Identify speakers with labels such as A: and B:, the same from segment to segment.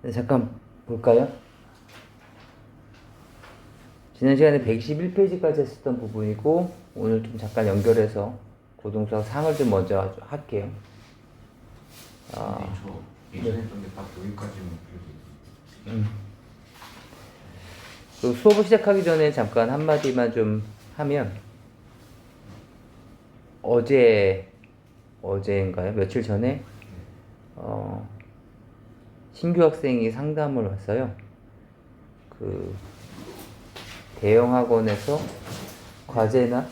A: 네, 잠깐 볼까요? 지난 시간에 121페이지까지 했었던 부분이고 오늘 좀 잠깐 연결해서 고동수학 상을 좀 먼저 할게요.
B: 근데 저 예전에 했던 게 딱 여기까지만 기억이 있어요.
A: 그 수업을 시작하기 전에 잠깐 한마디만 좀 하면 어제인가요? 며칠 전에 신규 학생이 상담을 왔어요. 그 대형 학원에서 과제나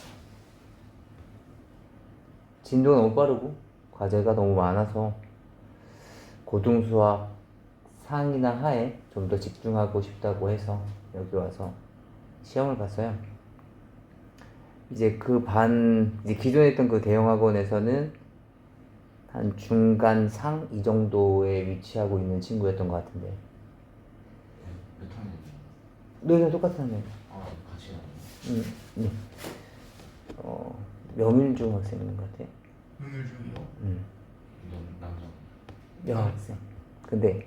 A: 진도가 너무 빠르고 과제가 너무 많아서 고등수학 상이나 하에 좀 더 집중하고 싶다고 해서 여기 와서 시험을 봤어요. 이제 이제 기존에 했던 그 대형 학원에서는 한 중간 상 이 정도에 위치하고 있는 친구였던 것 같은데.
B: 몇 학년이요?
A: 너희랑 똑같은 학년.
B: 아, 같이 하는
A: 네. 명일중 학생인 것 같아.
B: 오늘 중이요? 남자.
A: 여학생. 근데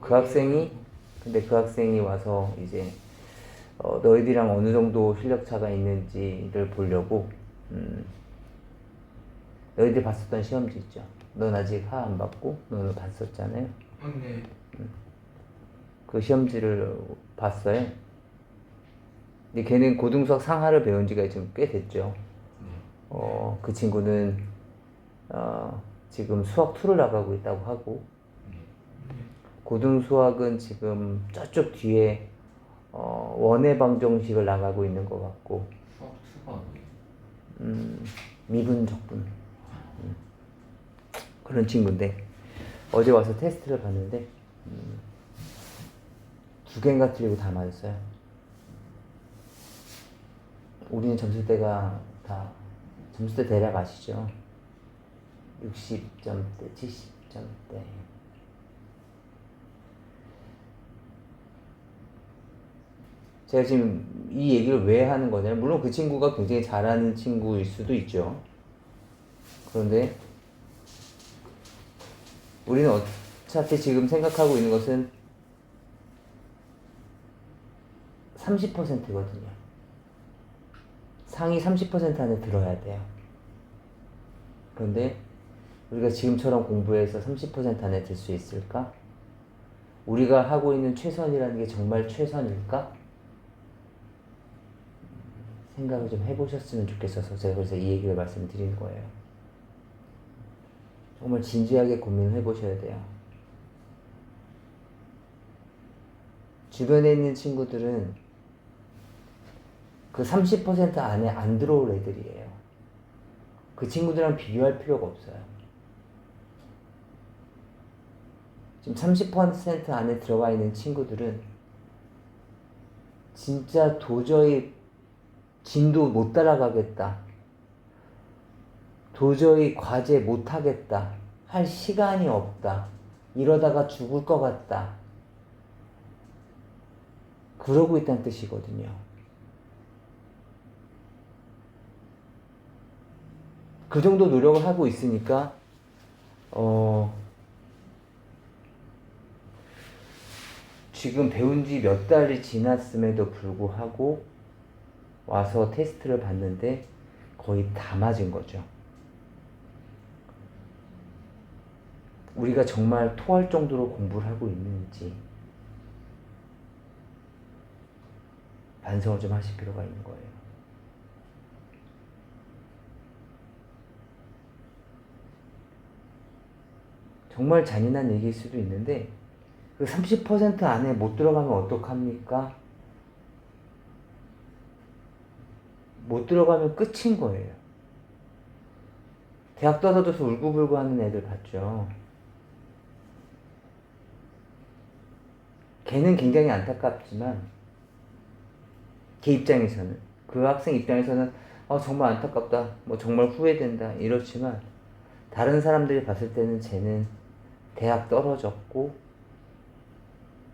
A: 그 학생이 와서 이제 너희들이랑 어느 정도 실력 차가 있는지를 보려고 너희들 봤었던 시험지 있죠. 넌 아직 하 안 봤고 너는 봤었잖아요.
B: 네.
A: 그 시험지를 봤어요. 근데 걔는 고등수학 상하를 배운 지가 지금 꽤 됐죠. 그 친구는 지금 수학 2를 나가고 있다고 하고 고등수학은 지금 저쪽 뒤에 원의 방정식을 나가고 있는 것 같고
B: 수학 2가 뭐예요?
A: 미분 적분 그런 친구인데 어제 와서 테스트를 봤는데 2개인가 틀리고 다 맞았어요. 우리는 점수대 대략 아시죠? 60점대, 70점대. 제가 지금 이 얘기를 왜 하는 거냐면 물론 그 친구가 굉장히 잘하는 친구일 수도 있죠. 그런데 우리는 어차피 지금 생각하고 있는 것은 30%거든요. 상위 30% 안에 들어야 돼요. 그런데 우리가 지금처럼 공부해서 30% 안에 들 수 있을까? 우리가 하고 있는 최선이라는 게 정말 최선일까? 생각을 좀 해보셨으면 좋겠어서 제가 그래서 이 얘기를 말씀드리는 거예요. 정말 진지하게 고민을 해보셔야 돼요. 주변에 있는 친구들은 그 30% 안에 안 들어올 애들이에요. 그 친구들이랑 비교할 필요가 없어요. 지금 30% 안에 들어가 있는 친구들은 진짜 도저히 진도 못 따라가겠다. 도저히 과제 못 하겠다. 할 시간이 없다. 이러다가 죽을 것 같다. 그러고 있다는 뜻이거든요. 그 정도 노력을 하고 있으니까 지금 배운 지 몇 달이 지났음에도 불구하고 와서 테스트를 봤는데 거의 다 맞은 거죠. 우리가 정말 토할 정도로 공부를 하고 있는지 반성을 좀 하실 필요가 있는 거예요. 정말 잔인한 얘기일 수도 있는데 그 30% 안에 못 들어가면 어떡합니까? 못 들어가면 끝인 거예요. 대학 떨어져서 울고불고 하는 애들 봤죠. 걔는 굉장히 안타깝지만 걔 입장에서는 그 학생 입장에서는 정말 안타깝다, 뭐 정말 후회된다 이렇지만 다른 사람들이 봤을 때는 쟤는 대학 떨어졌고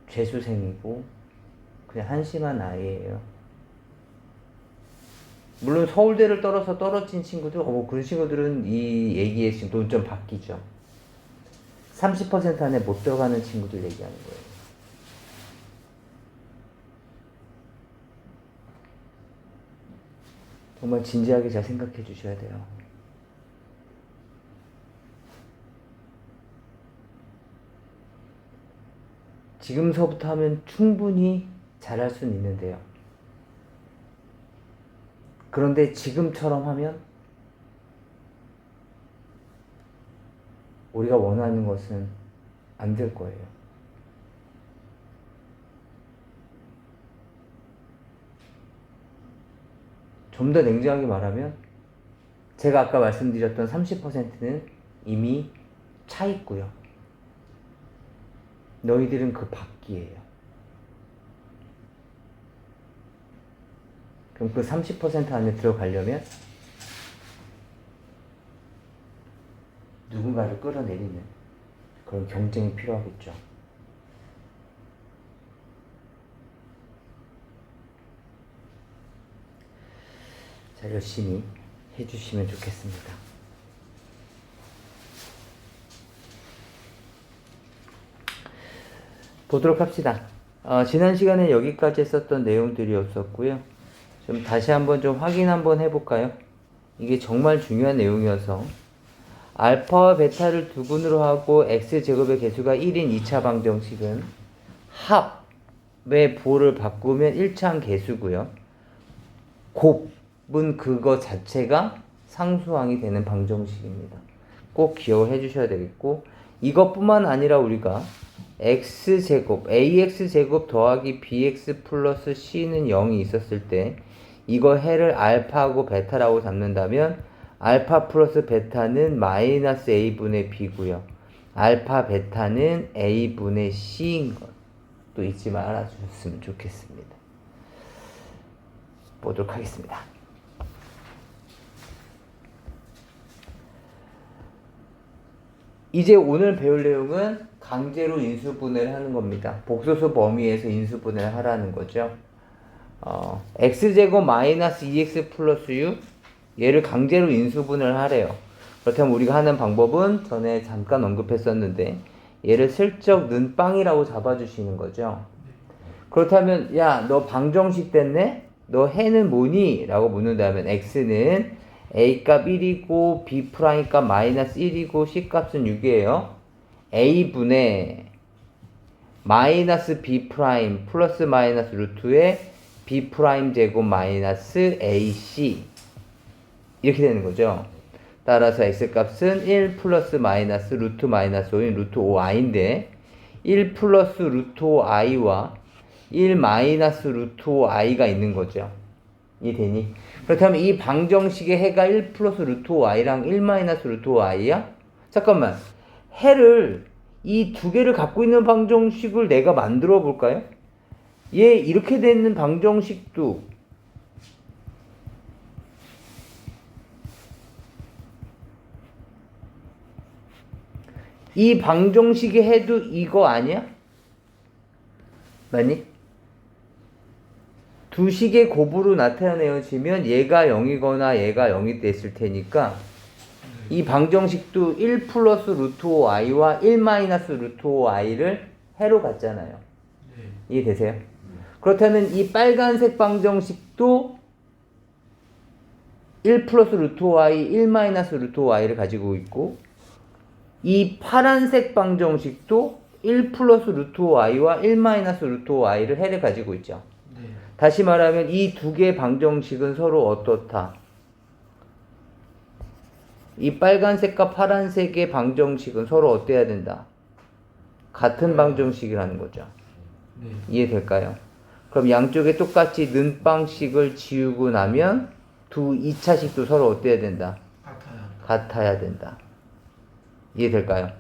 A: 재수생이고 그냥 한심한 아이예요. 물론 서울대를 떨어진 친구들, 그런 친구들은 이 얘기에 지금 논점 바뀌죠. 30% 안에 못 들어가는 친구들 얘기하는 거예요. 정말 진지하게 잘 생각해 주셔야 돼요. 지금서부터 하면 충분히 잘할 수는 있는데요. 그런데 지금처럼 하면 우리가 원하는 것은 안 될 거예요. 좀 더 냉정하게 말하면 제가 아까 말씀드렸던 30%는 이미 차 있고요. 너희들은 그 밖이에요. 그럼 그 30% 안에 들어가려면 누군가를 끌어내리는 그런 경쟁이 필요하겠죠. 자, 열심히 해주시면 좋겠습니다. 보도록 합시다. 지난 시간에 여기까지 했었던 내용들이었었고요. 좀 다시 한번 좀 확인 한번 해볼까요? 이게 정말 중요한 내용이어서 알파와 베타를 두근으로 하고 x제곱의 개수가 1인 2차 방정식은 합의 부호를 바꾸면 1차항 개수고요. 곱은 그거 자체가 상수항이 되는 방정식입니다. 꼭 기억해 주셔야 되겠고, 이것뿐만 아니라 우리가 x제곱, ax제곱 더하기 bx 플러스 c는 0이 있었을 때 이거 해를 알파하고 베타라고 잡는다면 알파 플러스 베타는 마이너스 a분의 b고요. 알파 베타는 a분의 c인 것도 잊지 말아주셨으면 좋겠습니다. 보도록 하겠습니다. 이제 오늘 배울 내용은 강제로 인수분해를 하는 겁니다. 복소수 범위에서 인수분해를 하라는 거죠. x제곱 마이너스 2x 플러스 6 얘를 강제로 인수분해를 하래요. 그렇다면 우리가 하는 방법은 전에 잠깐 언급했었는데 얘를 슬쩍 는빵이라고 잡아주시는 거죠. 그렇다면 야, 너 방정식 됐네? 너 해는 뭐니? 라고 묻는다면 x는 a값 1이고 b'값 마이너스 1이고 c값은 6이에요. a분의 마이너스 b' 플러스 마이너스 루트의 b' 제곱 마이너스 ac 이렇게 되는 거죠. 따라서 x값은 1 플러스 마이너스 루트 마이너스 5인 루트 5i인데 1 플러스 루트 5i와 1 마이너스 루트 5i가 있는 거죠. 이해되니? 그렇다면 이 방정식의 해가 1 플러스 루트 5i랑 1 마이너스 루트 5i야? 잠깐만. 해를 이 두 개를 갖고 있는 방정식을 내가 만들어 볼까요? 얘 이렇게 되는 방정식도 이 방정식의 해도 이거 아니야? 맞니? 두 식의 곱으로 나타내어지면 얘가 0이거나 얘가 0이 됐을 테니까 이 방정식도 1 플러스 루트 5i와 1 마이너스 루트 5i를 해로 갖잖아요. 이해되세요? 그렇다면 이 빨간색 방정식도 1 플러스 루트 5i, 1 마이너스 루트 5i를 가지고 있고 이 파란색 방정식도 1 플러스 루트 5i와 1 마이너스 루트 5i를 해를 가지고 있죠. 다시 말하면 이 두 개의 방정식은 서로 어떻다? 이 빨간색과 파란색의 방정식은 서로 어때야 된다? 같은 방정식이라는 거죠. 이해될까요? 그럼 양쪽에 똑같이 는방식을 지우고 나면 두 2차식도 서로 어때야 된다? 같아야 된다. 이해될까요?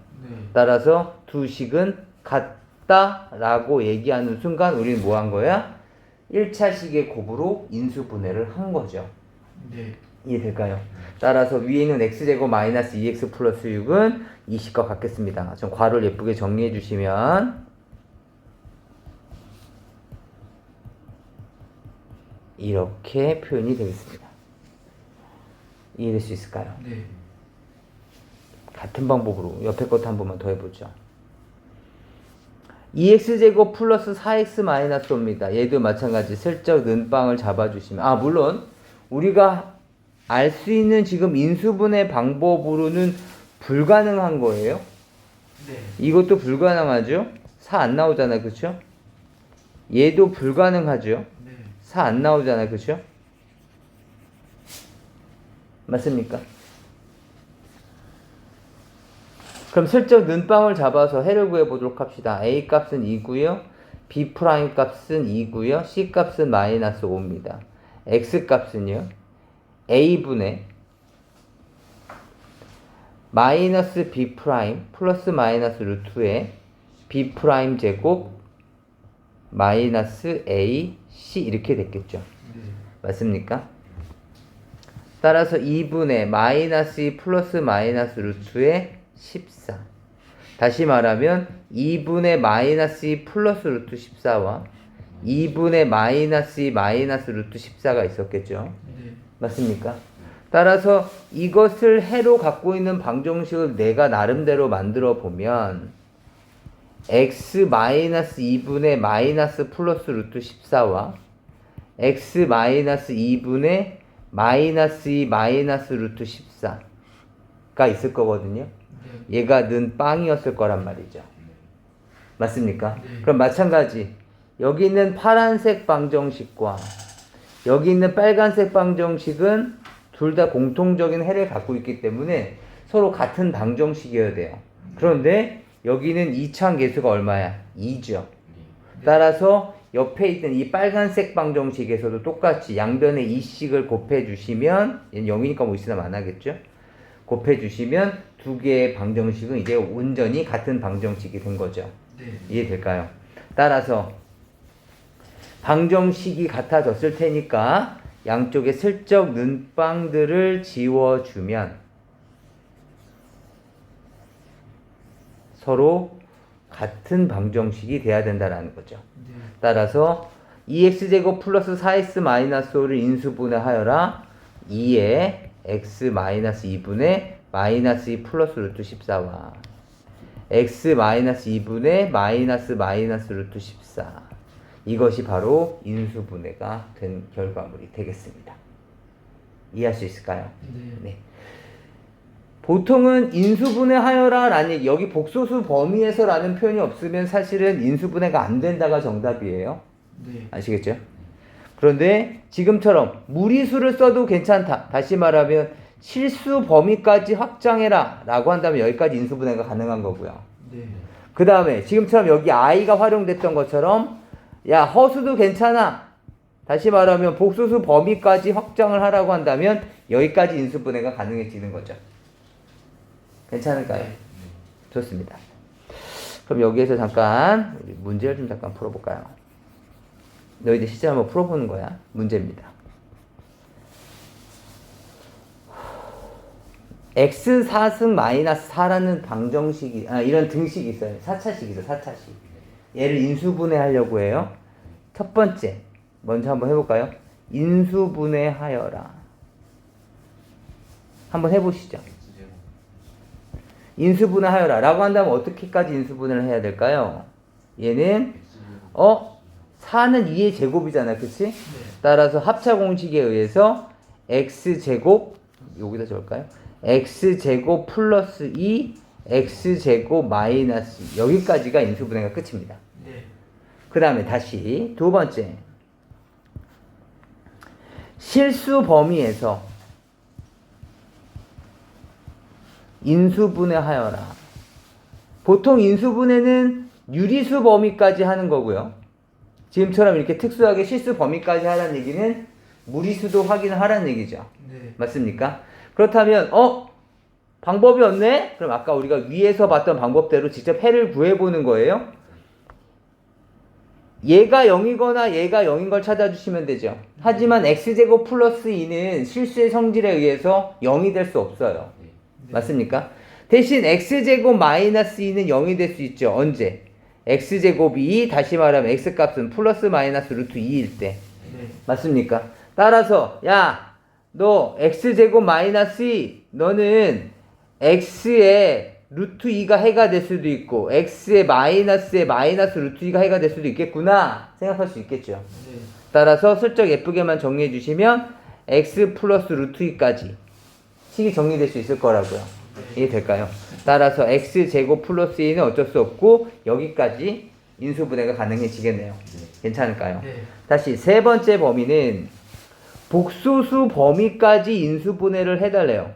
A: 따라서 두 식은 같다라고 얘기하는 순간 우리는 뭐 한 거야? 1차식의 곱으로 인수분해를 한 거죠. 이해될까요? 따라서 위에 있는 x제곱 마이너스 2x 플러스 6은 이 식과 같겠습니다. 좀 괄호를 예쁘게 정리해 주시면 이렇게 표현이 되겠습니다. 이해될 수 있을까요? 같은 방법으로 옆에 것도 한 번만 더 해보죠. 2x제곱 플러스 4x 마이너스 5입니다. 얘도 마찬가지 슬쩍 는빵을 잡아주시면 물론 우리가 알 수 있는 지금 인수분해 방법으로는 불가능한 거예요.
C: 네.
A: 이것도 불가능하죠. 4 안 나오잖아요. 그쵸? 얘도 불가능하죠.
C: 네.
A: 4 안 나오잖아요. 그쵸? 맞습니까? 그럼 슬쩍 는빵을 잡아서 해를 구해보도록 합시다. A 값은 2고요. B 프라임 값은 2고요. C 값은 마이너스 5입니다. X 값은요. A분의 마이너스 B 프라임 플러스 마이너스 루트의 B 프라임 제곱 마이너스 A, C 이렇게 됐겠죠.
C: 네.
A: 맞습니까? 따라서 2분의 마이너스 2 플러스 마이너스 루트의 14. 다시 말하면 2분의 마이너스 2 플러스 루트 14와 2분의 마이너스 2 마이너스 루트 14가 있었겠죠.
C: 네.
A: 맞습니까? 따라서 이것을 해로 갖고 있는 방정식을 내가 나름대로 만들어 보면 x 마이너스 2분의 마이너스 플러스 루트 14와 x 마이너스 2분의 마이너스 2 마이너스 루트 14가 있을 거거든요.
C: 네.
A: 얘가 는 빵이었을 거란 말이죠. 맞습니까?
C: 네.
A: 그럼 마찬가지 여기 있는 파란색 방정식과 여기 있는 빨간색 방정식은 둘 다 공통적인 해를 갖고 있기 때문에 서로 같은 방정식이어야 돼요. 그런데 여기는 이차항 계수가 얼마야? 2죠. 따라서 옆에 있던 이 빨간색 방정식에서도 똑같이 양변에 2씩을 곱해주시면 얘는 0이니까 뭐 있으나 많아겠죠? 곱해주시면 두 개의 방정식은 이제 온전히 같은 방정식이 된 거죠.
C: 네.
A: 이해될까요? 따라서 방정식이 같아졌을 테니까 양쪽에 슬쩍 는빵들을 지워주면 서로 같은 방정식이 돼야 된다는 거죠.
C: 네.
A: 따라서 2x제곱 플러스 4x 마이너스 5를 인수분해하여라. 2에 x 마이너스 2분의 마이너스 2 플러스 루트 14와 x 마이너스 2분의 마이너스 마이너스 루트 14 이것이 바로 인수분해가 된 결과물이 되겠습니다. 이해할 수 있을까요?
C: 네.
A: 네. 보통은 인수분해하여라 라는 얘기, 여기 복소수 범위에서 라는 표현이 없으면 사실은 인수분해가 안 된다가 정답이에요.
C: 네.
A: 아시겠죠? 그런데 지금처럼 무리수를 써도 괜찮다. 다시 말하면 실수 범위까지 확장해라 라고 한다면 여기까지 인수분해가 가능한 거고요.
C: 네.
A: 그 다음에 지금처럼 여기 i가 활용됐던 것처럼 야 허수도 괜찮아. 다시 말하면 복소수 범위까지 확장을 하라고 한다면 여기까지 인수분해가 가능해지는 거죠. 괜찮을까요? 좋습니다. 그럼 여기에서 잠깐 우리 문제를 좀 잠깐 풀어볼까요? 너희들 실제 한번 풀어보는 거야. 문제입니다. x 4승 마이너스 4라는 방정식이 이런 등식이 있어요. 4차식이 있어요. 4차식. 얘를 인수분해 하려고 해요. 첫 번째 먼저 한번 해볼까요? 인수분해하여라. 한번 해보시죠. 인수분해하여라 라고 한다면 어떻게까지 인수분해를 해야 될까요? 얘는 4는 2의 제곱이잖아. 그치?
C: 네.
A: 따라서 합차 공식에 의해서 x제곱 여기다 적을까요? x제곱 플러스 2 x제곱 마이너스 여기까지가 인수분해가 끝입니다.
C: 네.
A: 그 다음에 다시 두 번째 실수 범위에서 인수분해하여라. 보통 인수분해는 유리수 범위까지 하는 거고요. 지금처럼 이렇게 특수하게 실수 범위까지 하라는 얘기는 무리수도 확인을 하라는 얘기죠.
C: 네.
A: 맞습니까? 그렇다면 방법이 없네? 그럼 아까 우리가 위에서 봤던 방법대로 직접 해를 구해보는 거예요. 얘가 0이거나 얘가 0인 걸 찾아주시면 되죠. 하지만 x제곱 플러스 2는 실수의 성질에 의해서 0이 될 수 없어요.
C: 네.
A: 맞습니까? 대신 x제곱 마이너스 2는 0이 될 수 있죠. 언제? x제곱이 다시 말하면 x값은 플러스 마이너스 루트 2일 때.
C: 네.
A: 맞습니까? 따라서 야 너 x제곱 마이너스 2 너는 x에 루트 2가 해가 될 수도 있고 x의 마이너스에 마이너스 루트 2가 해가 될 수도 있겠구나 생각할 수 있겠죠.
C: 네.
A: 따라서 슬쩍 예쁘게만 정리해 주시면 x 플러스 루트 2까지 식이 정리될 수 있을 거라고요. 이해될까요? 따라서 x제곱 플러스 2는 어쩔 수 없고 여기까지 인수분해가 가능해지겠네요. 괜찮을까요?
C: 네.
A: 다시 세 번째 범위는 복소수 범위까지 인수분해를 해달래요.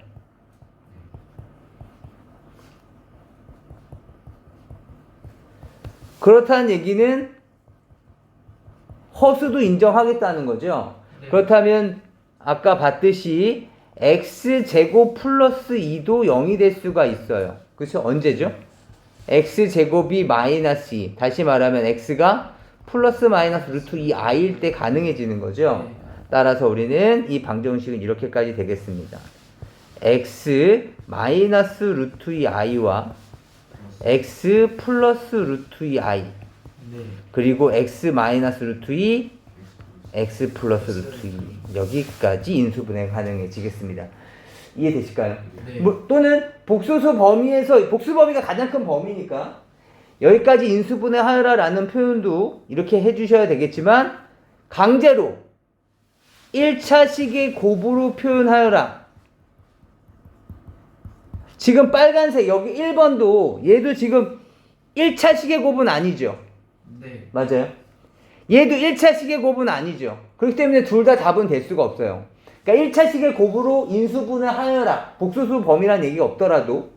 A: 그렇다는 얘기는 허수도 인정하겠다는 거죠.
C: 네.
A: 그렇다면 아까 봤듯이 x제곱 플러스 2도 0이 될 수가 있어요. 그렇죠? 언제죠? x제곱이 마이너스 2. 다시 말하면 x가 플러스 마이너스 루트 2i일 때 가능해지는 거죠.
C: 네.
A: 따라서 우리는 이 방정식은 이렇게까지 되겠습니다. x 마이너스 루트 2i와 x 플러스 루트 2i
C: 네.
A: 그리고 x 마이너스 루트 2 x 플러스 루트 2 여기까지 인수분해 가능해지겠습니다. 이해되실까요?
C: 네.
A: 뭐, 또는 복소수 범위에서 복수 범위가 가장 큰 범위니까 여기까지 인수분해 하여라라는 표현도 이렇게 해주셔야 되겠지만 강제로 1차식의 곱으로 표현하여라. 지금 빨간색 여기 1번도 얘도 지금 1차식의 곱은 아니죠.
C: 네.
A: 맞아요? 얘도 1차식의 곱은 아니죠. 그렇기 때문에 둘 다 답은 될 수가 없어요. 그러니까 1차식의 곱으로 인수분해 하여라. 복소수 범위란 얘기가 없더라도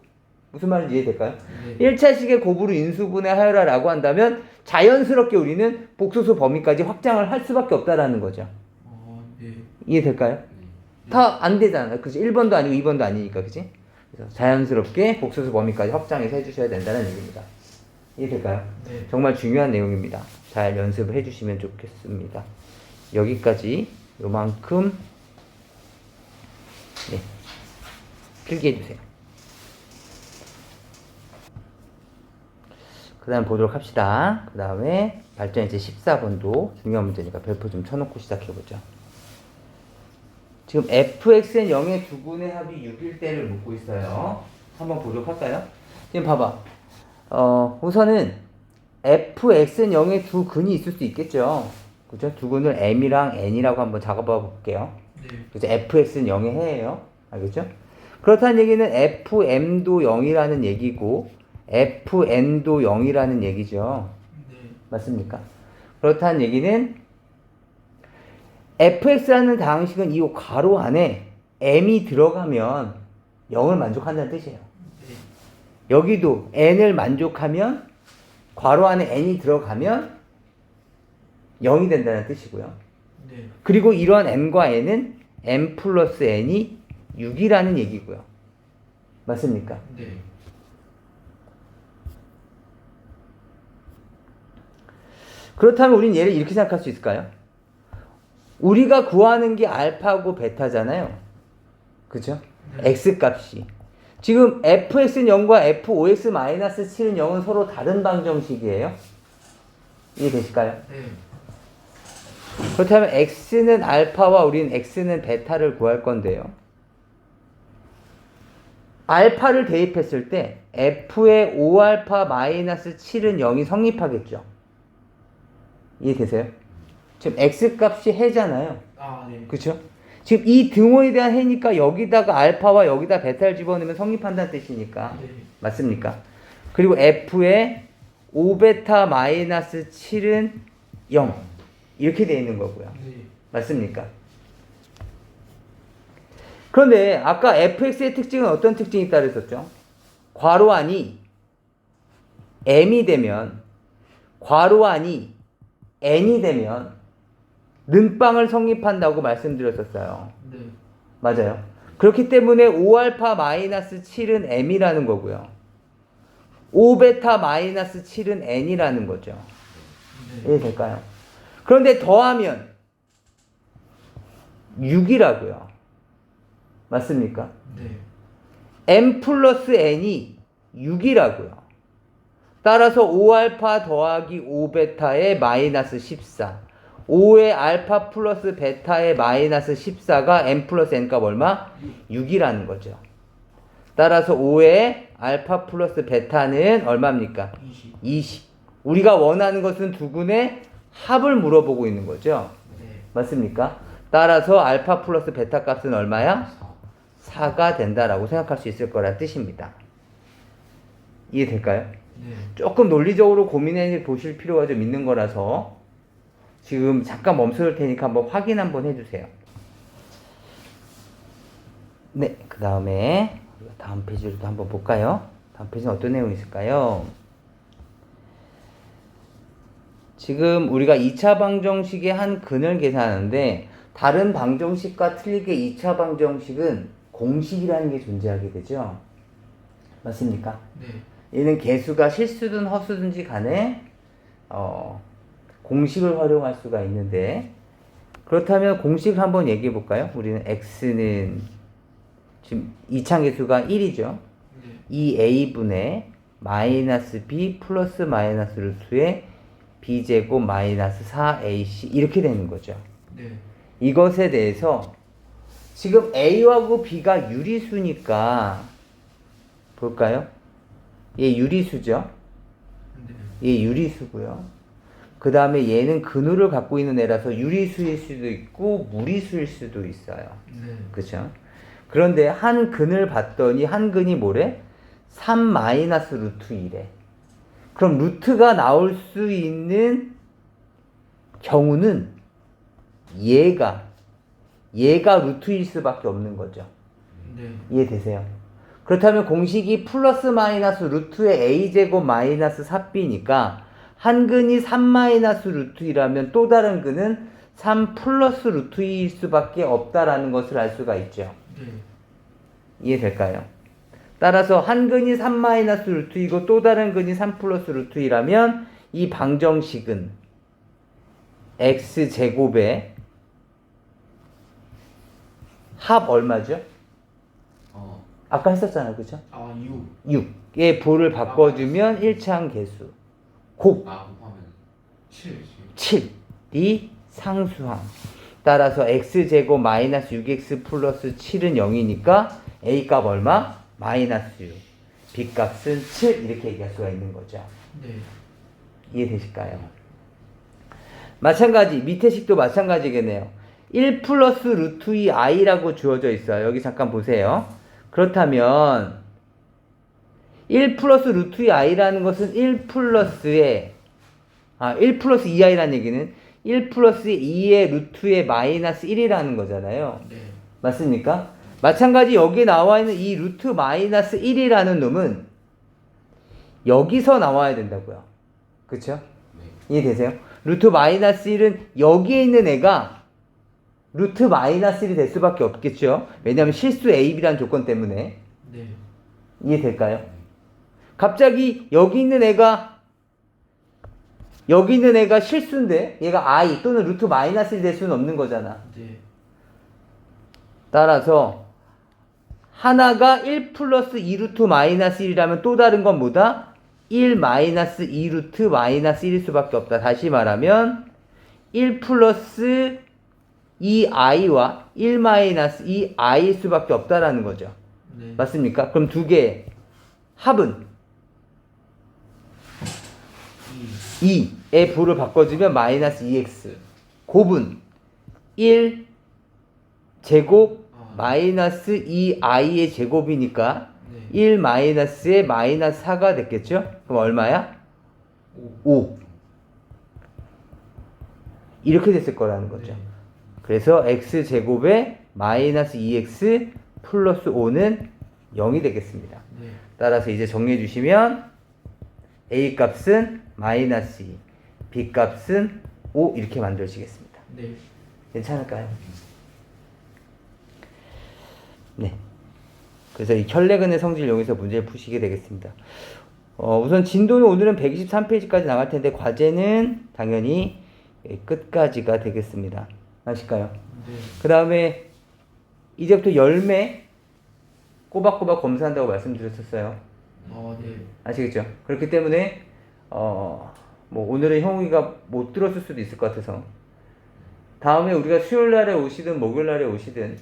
A: 무슨 말인지 이해될까요?
C: 네.
A: 1차식의 곱으로 인수분해 하여라 라고 한다면 자연스럽게 우리는 복소수 범위까지 확장을 할 수밖에 없다라는 거죠.
C: 네.
A: 이해될까요? 다 안 되잖아요. 그치? 1번도 아니고 2번도 아니니까, 그치? 그래서 자연스럽게 복소수 범위까지 확장해서 해주셔야 된다는 얘기입니다. 이해될까요?
C: 네.
A: 정말 중요한 내용입니다. 잘 연습을 해주시면 좋겠습니다. 여기까지 요만큼 네, 필기해주세요. 그 다음 보도록 합시다. 그 다음에 발전 이제 14번도 중요한 문제니까 별표 좀 쳐놓고 시작해보죠. 지금 fx는 0의 두 분의 합이 6일 때를 묻고 있어요. 한번 보도록 할까요? 지금 봐봐. 우선은 fx는 0의 두 근이 있을 수 있겠죠. 그죠? 두 근을 m이랑 n이라고 한번 작업해 볼게요.
C: 네.
A: 그죠? fx는 0의 해예요. 알겠죠? 그렇다는 얘기는 fm도 0이라는 얘기고 fn도 0이라는 얘기죠.
C: 네.
A: 맞습니까? 그렇다는 얘기는 fx라는 다항식은 이 괄호 안에 m이 들어가면 0을 만족한다는 뜻이에요.
C: 네.
A: 여기도 n을 만족하면 괄호 안에 n이 들어가면 0이 된다는 뜻이고요.
C: 네.
A: 그리고 이런 m과 n은 m 플러스 n이 6이라는 얘기고요. 맞습니까?
C: 네.
A: 그렇다면 우리는 얘를 이렇게 생각할 수 있을까요? 우리가 구하는 게 알파고 베타잖아요. 그죠?
C: 네.
A: x값이. 지금 fx는 0과 f5x-7은 0은 서로 다른 방정식이에요. 이해되실까요?
C: 네.
A: 그렇다면 x는 알파와 우리는 x는 베타를 구할 건데요. 알파를 대입했을 때 f의 5α-7은 0이 성립하겠죠. 이해되세요? 지금 x값이 해잖아요.
C: 네.
A: 그렇죠? 지금 이 등호에 대한 해니까 여기다가 알파와 여기다 베타를 집어넣으면 성립한다는 뜻이니까.
C: 네.
A: 맞습니까? 그리고 f의 5β-7은 0 이렇게 되어 있는 거고요.
C: 네.
A: 맞습니까? 그런데 아까 fx의 특징은 어떤 특징이 있다 그랬었죠? 괄호 안이 m이 되면 괄호 안이 n이 되면 는빵을 성립한다고 말씀드렸었어요.
C: 네.
A: 맞아요. 그렇기 때문에 5α-7은 m이라는 거고요. 5β-7은 n이라는 거죠.
C: 네.
A: 이해될까요? 그런데 더하면 6이라고요. 맞습니까?
C: 네.
A: m 플러스 n이 6이라고요. 따라서 5α 더하기 5β의 마이너스 14. 5의 알파 플러스 베타의 마이너스 14가 m 플러스 n 값 얼마? 6이라는 거죠. 따라서 5의 알파 플러스 베타는 얼마입니까?
C: 20.
A: 20. 우리가 원하는 것은 두근의 합을 물어보고 있는 거죠.
C: 네.
A: 맞습니까? 따라서 알파 플러스 베타 값은 얼마야?
B: 4.
A: 4가 된다라고 생각할 수 있을 거란 뜻입니다. 이해될까요?
C: 네.
A: 조금 논리적으로 고민해 보실 필요가 좀 있는 거라서 지금 잠깐 멈춰둘 테니까 한번 확인 한번 해주세요. 네, 그 다음에 다음 페이지로도 한번 볼까요? 다음 페이지는 어떤 내용이 있을까요? 지금 우리가 2차 방정식의 한 근을 계산하는데 다른 방정식과 틀리게 2차 방정식은 공식이라는 게 존재하게 되죠. 맞습니까?
C: 네.
A: 얘는 개수가 실수든 허수든지 간에 공식을 활용할 수가 있는데 그렇다면 공식을 한번 얘기해 볼까요? 우리는 x는 지금 이차계수가 1이죠.
C: 네.
A: 2a분의 마이너스 b 플러스 마이너스 루트의 b제곱 마이너스 4ac 이렇게 되는 거죠.
C: 네.
A: 이것에 대해서 지금 a하고 b가 유리수니까 볼까요? 얘 유리수죠.
C: 네.
A: 얘 유리수고요. 그 다음에 얘는 근우를 갖고 있는 애라서 유리수일 수도 있고 무리수일 수도 있어요.
C: 네.
A: 그죠? 그런데 한 근을 봤더니 한 근이 뭐래? 3 마이너스 루트 2래. 그럼 루트가 나올 수 있는 경우는 얘가 루트일 수밖에 없는 거죠.
C: 네.
A: 이해되세요? 그렇다면 공식이 플러스 마이너스 루트의 a제곱 마이너스 4b니까 한 근이 3 마이너스 루트 2라면 또 다른 근은 3 플러스 루트 2일 수밖에 없다라는 것을 알 수가 있죠.
C: 네.
A: 이해될까요? 따라서 한 근이 3 마이너스 루트 2고 또 다른 근이 3 플러스 루트 2라면 이 방정식은 x제곱의 합 얼마죠? 아까 했었잖아요. 그죠?
C: 아, 6.
A: 6의 부를 바꿔주면 1차항 개수 곱
B: 곱하면 7.
A: 7이 상수항. 따라서 x제곱 마이너스 6x 플러스 7은 0이니까 a 값 얼마? 마이너스 6. b 값은 7 이렇게 얘기할 수가 있는 거죠.
C: 네.
A: 이해되실까요? 마찬가지 밑에 식도 마찬가지겠네요. 1 플러스 루트 2 i라고 주어져 있어요. 여기 잠깐 보세요. 그렇다면 1 플러스 루트 2 i라는 것은 1 플러스 2i라는 얘기는 1 플러스 2의 루트의 마이너스 1이라는 거잖아요.
C: 네.
A: 맞습니까? 마찬가지 여기에 나와 있는 이 루트 마이너스 1이라는 놈은 여기서 나와야 된다고요. 그쵸?
B: 네.
A: 이해되세요? 루트 마이너스 1은 여기에 있는 애가 루트 마이너스 1이 될 수밖에 없겠죠? 왜냐하면 실수 a, b라는 조건 때문에.
C: 네.
A: 이해될까요? 갑자기 여기 있는 애가 실수인데 얘가 i 또는 루트 마이너스 1이 될 수는 없는 거잖아.
C: 네.
A: 따라서 하나가 1 플러스 2 루트 마이너스 1이라면 또 다른 건 뭐다? 1 마이너스 2 루트 마이너스 1일 수밖에 없다. 다시 말하면 1 플러스 2i와 1 마이너스 2i일 수밖에 없다라는 거죠.
C: 네.
A: 맞습니까? 그럼 두 개의 합은 2의 부를 바꿔주면 마이너스 2x. 곱은 1 제곱 마이너스 2i의 제곱이니까
C: 네.
A: 1 마이너스의 마이너스 4가 됐겠죠? 그럼 얼마야? 5. 이렇게 됐을 거라는 거죠.
C: 네.
A: 그래서 x제곱에 마이너스 2x 플러스 5는 0이 되겠습니다.
C: 네.
A: 따라서 이제 정리해 주시면 a 값은 마이너스 2, b 값은 5 이렇게 만들어지겠습니다.
C: 네.
A: 괜찮을까요? 네. 그래서 이 혈내근의 성질을 이용해서 문제를 푸시게 되겠습니다. 우선 진도는 오늘은 123페이지까지 나갈 텐데 과제는 당연히 끝까지가 되겠습니다. 아실까요?
C: 네.
A: 그 다음에 이제부터 열매 꼬박꼬박 검사한다고 말씀드렸었어요.
C: 네.
A: 아시겠죠? 그렇기 때문에 뭐 오늘은 형우이가 못 들었을 수도 있을 것 같아서 다음에 우리가 수요일 날에 오시든 목요일 날에 오시든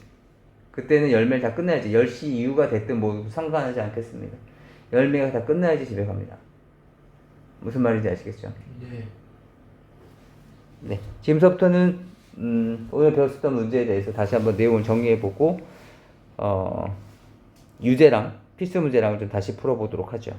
A: 그때는 열매를 다 끝내야지. 10시 이후가 됐든 뭐 상관하지 않겠습니다. 열매가 다 끝나야지 집에 갑니다. 무슨 말인지 아시겠죠?
C: 네.
A: 네. 지금서부터는 오늘 배웠었던 문제에 대해서 다시 한번 내용을 정리해보고 유제랑 필수 문제랑을 좀 다시 풀어보도록 하죠.